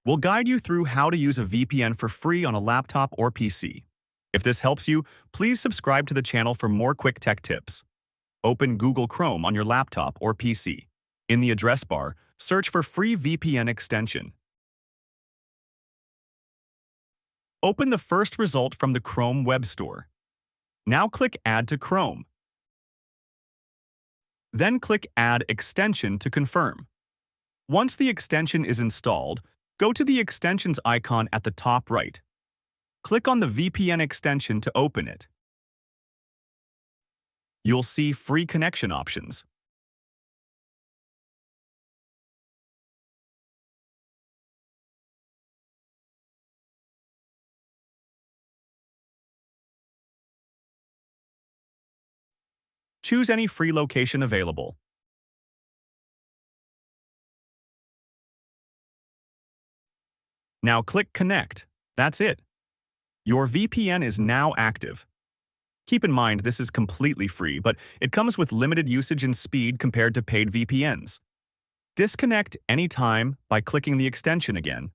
We'll guide you through how to use a VPN for free on a laptop or PC. If this helps you, please subscribe to the channel for more quick tech tips. Open Google Chrome on your laptop or PC. In the address bar, search for free VPN extension. Open the first result from the Chrome Web Store. Now click Add to Chrome. Then click Add Extension to confirm. Once the extension is installed, go to the extensions icon at the top right. Click on the VPN extension to open it. You'll see free connection options. Choose any free location available. Now click Connect. That's it. Your VPN is now active. Keep in mind this is completely free, but it comes with limited usage and speed compared to paid VPNs. Disconnect anytime by clicking the extension again.